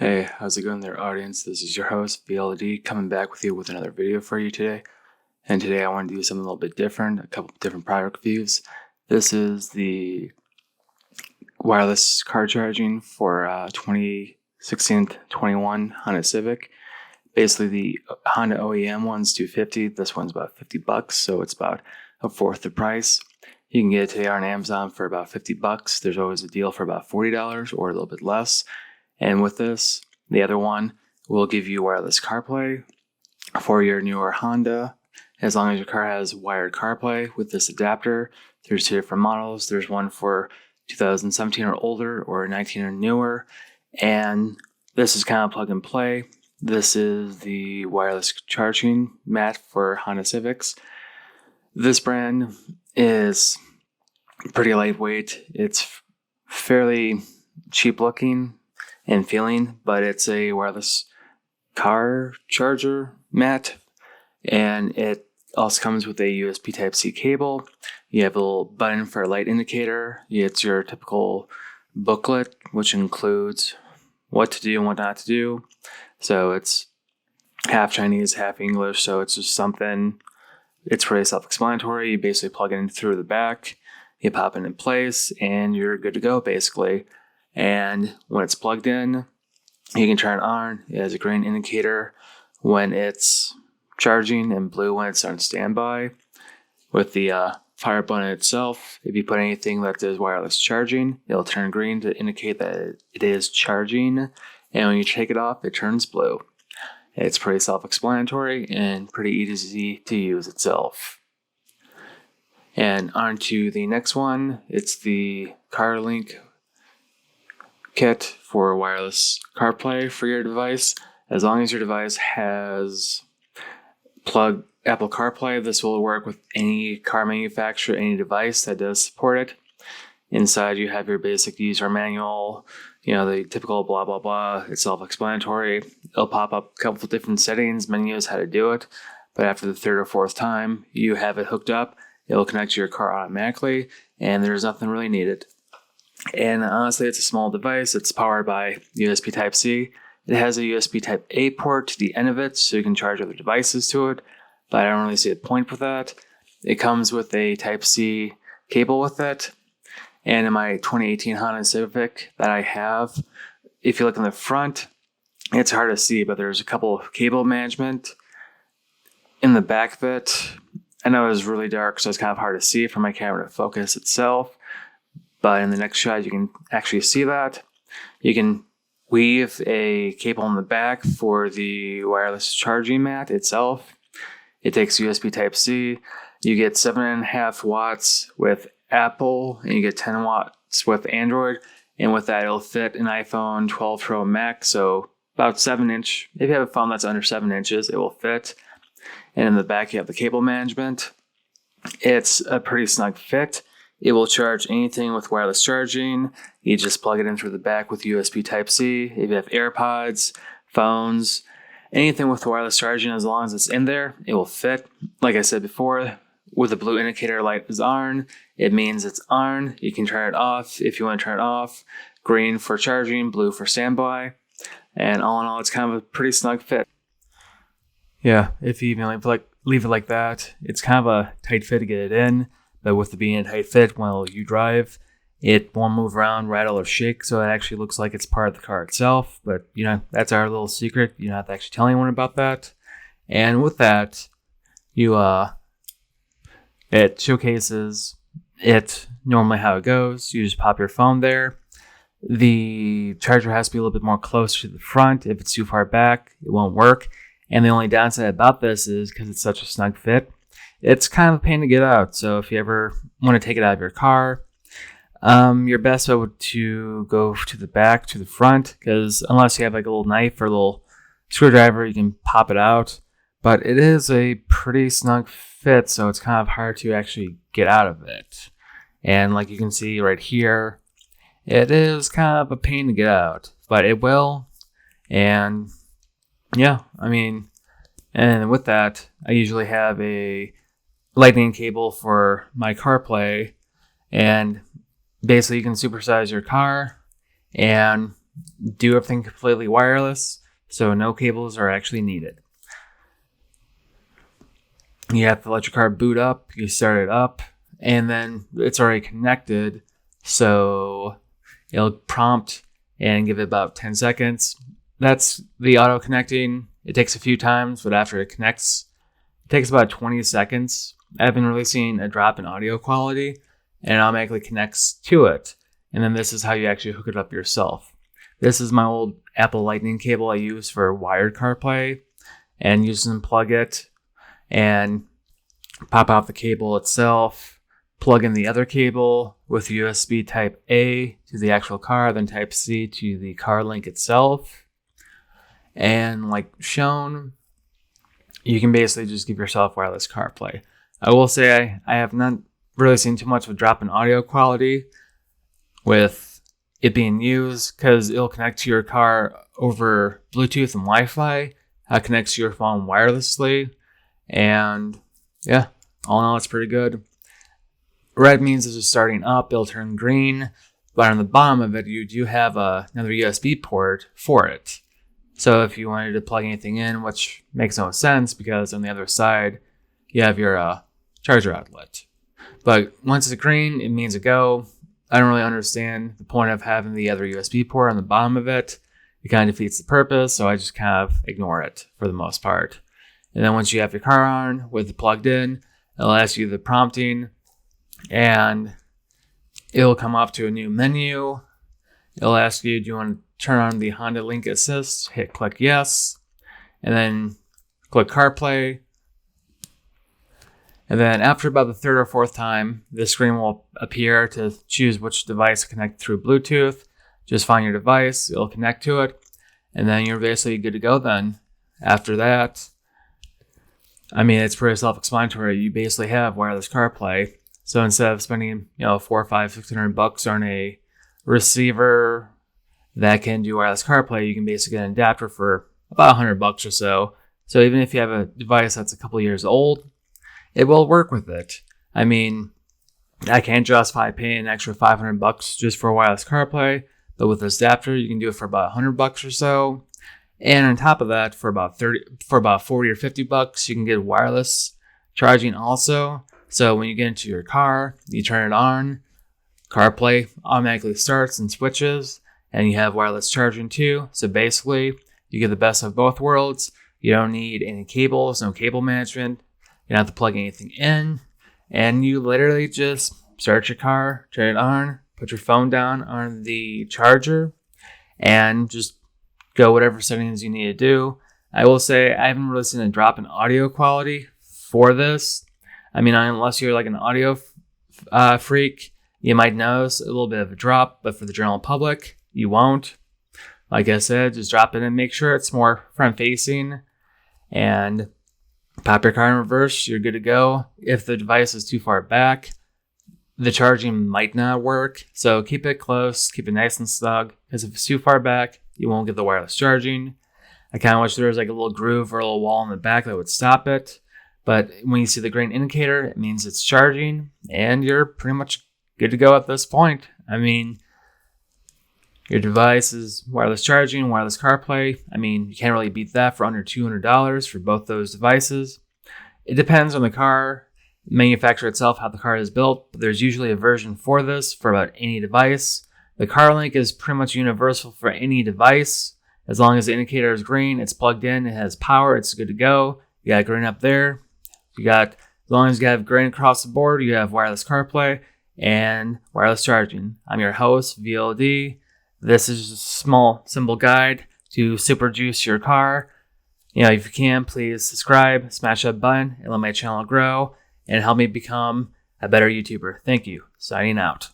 Hey, how's it going there, audience? This is your host, VLD, coming back with you with another video for you today. And today I want to do something a little bit different, a couple different product reviews. This is the wireless car charging for 2016-21 Honda Civic. Basically, the Honda OEM one's $250. This one's about $50, so it's about a fourth the price. You can get it today on Amazon for about $50. There's always a deal for about $40 or a little bit less. And with this, the other one will give you wireless CarPlay for your newer Honda. As long as your car has wired CarPlay with this adapter, there's two different models. There's one for 2017 or older or 19 or newer. And this is kind of plug and play. This is the wireless charging mat for Honda Civics. This brand is pretty lightweight. It's fairly cheap looking and feeling, but it's a wireless car charger mat, and it also comes with a USB Type-C cable. You have a little button for a light indicator. It's your typical booklet, which includes what to do and what not to do. So it's half Chinese, half English, so it's just something, it's pretty self-explanatory. You basically plug it in through the back, you pop it in place, and you're good to go, basically. And when it's plugged in, you can turn it on. It has a green indicator when it's charging and blue when it's on standby. With the fire button itself, if you put anything that is wireless charging, it'll turn green to indicate that it is charging. And when you take it off, it turns blue. It's pretty self-explanatory and pretty easy to use itself. And on to the next one. It's the CarLink kit for wireless CarPlay for your device. As long as your device has plug Apple CarPlay, this will work with any car manufacturer, any device that does support it. Inside you have your basic user manual, the typical blah blah blah. It's self-explanatory. It'll pop up a couple of different settings, menus, how to do it. But after the third or fourth time you have it hooked up, it'll connect to your car automatically, and there's nothing really needed. And honestly, it's a small device. It's powered by USB Type-C. It has a USB Type-A port to the end of it, so you can charge other devices to it, but I don't really see a point with that. It comes with a Type-C cable with it. And in my 2018 Honda Civic that I have, if you look in the front, it's hard to see, but there's a couple of cable management in the back of it. I know it was really dark, so it's kind of hard to see for my camera to focus itself. But in the next shot, you can actually see that. You can weave a cable in the back for the wireless charging mat itself. It takes USB Type-C. You get 7.5 watts with Apple, and you get 10 watts with Android. And with that, it'll fit an iPhone 12 Pro Max, so about 7-inch. If you have a phone that's under 7 inches, it will fit. And in the back, you have the cable management. It's a pretty snug fit. It will charge anything with wireless charging. You just plug it in through the back with USB Type-C. If you have AirPods, phones, anything with wireless charging, as long as it's in there, it will fit. Like I said before, with the blue indicator light is on, it means it's on. You can turn it off if you want to turn it off. Green for charging, blue for standby. And all in all, it's kind of a pretty snug fit. Yeah, if you even leave it like that, it's kind of a tight fit to get it in. But with it being a tight fit while you drive, it won't move around, rattle, or shake, so it actually looks like it's part of the car itself. But, that's our little secret. You don't have to actually tell anyone about that. And with that, it showcases it normally how it goes. You just pop your phone there. The charger has to be a little bit more close to the front. If it's too far back, it won't work. And the only downside about this is because it's such a snug fit, it's kind of a pain to get out. So if you ever want to take it out of your car, your best bet would to go to the back, to the front, because unless you have like a little knife or a little screwdriver, you can pop it out. But it is a pretty snug fit, so it's kind of hard to actually get out of it. And like you can see right here, it is kind of a pain to get out, but it will. And yeah, and with that, I usually have a lightning cable for my CarPlay, and basically you can supersize your car and do everything completely wireless, so no cables are actually needed. You have to let your car boot up, you start it up, and then it's already connected, so it'll prompt and give it about 10 seconds. That's the auto connecting. It takes a few times, but after it connects, it takes about 20 seconds. I've been releasing a drop in audio quality, and it automatically connects to it. And then this is how you actually hook it up yourself. This is my old Apple Lightning cable I use for wired CarPlay, and you just unplug it and pop out the cable itself, plug in the other cable with USB Type A to the actual car, then Type C to the CarLink itself. And like shown, you can basically just give yourself wireless CarPlay. I will say I have not really seen too much of a drop in audio quality with it being used, because it'll connect to your car over Bluetooth and Wi-Fi. It connects to your phone wirelessly. And yeah, all in all, it's pretty good. Red means it's just starting up. It'll turn green. But on the bottom of it, you do have another USB port for it. So if you wanted to plug anything in, which makes no sense because on the other side, you have your charger outlet. But once it's green, it means a go. I don't really understand the point of having the other USB port on the bottom of it. It kind of defeats the purpose, so I just kind of ignore it for the most part. And then once you have your car on with it plugged in, it'll ask you the prompting, and it'll come up to a new menu. It'll ask you, do you want to turn on the Honda Link Assist? Click yes, and then click CarPlay. And then after about the third or fourth time, the screen will appear to choose which device to connect through Bluetooth. Just find your device, it'll connect to it, and then you're basically good to go then. After that, I mean, it's pretty self-explanatory. You basically have wireless CarPlay. So instead of spending, $400, $500, $600 on a receiver that can do wireless CarPlay, you can basically get an adapter for about $100 or so. So even if you have a device that's a couple years old, it will work with it. I mean, I can't justify paying an extra $500 just for wireless CarPlay, but with this adapter, you can do it for about $100 or so. And on top of that, for about $40 or $50, you can get wireless charging also. So when you get into your car, you turn it on, CarPlay automatically starts and switches, and you have wireless charging too. So basically, you get the best of both worlds. You don't need any cables, no cable management. You don't have to plug anything in, and you literally just start your car, turn it on, put your phone down on the charger, and just go whatever settings you need to do. I will say I haven't really seen a drop in audio quality for this. I mean, unless you're like an audio freak, you might notice a little bit of a drop, but for the general public, you won't. Like I said, just drop it and make sure it's more front-facing, and pop your car in reverse, you're good to go. If the device is too far back, the charging might not work, so keep it close, keep it nice and snug, because if it's too far back, you won't get the wireless charging. I kind of wish there was like a little groove or a little wall in the back that would stop it. But when you see the green indicator, it means it's charging, and you're pretty much good to go at this point. I mean, your device is wireless charging, wireless CarPlay. I mean, you can't really beat that for under $200 for both those devices. It depends on the car, manufacturer itself, how the car is built, but there's usually a version for this for about any device. The CarLink is pretty much universal for any device. As long as the indicator is green, it's plugged in, it has power, it's good to go. You got green up there. As long as you have green across the board, you have wireless CarPlay and wireless charging. I'm your host, VLD. This is just a small, simple guide to super juice your car. If you can, please subscribe, smash that button, and let my channel grow and help me become a better YouTuber. Thank you. Signing out.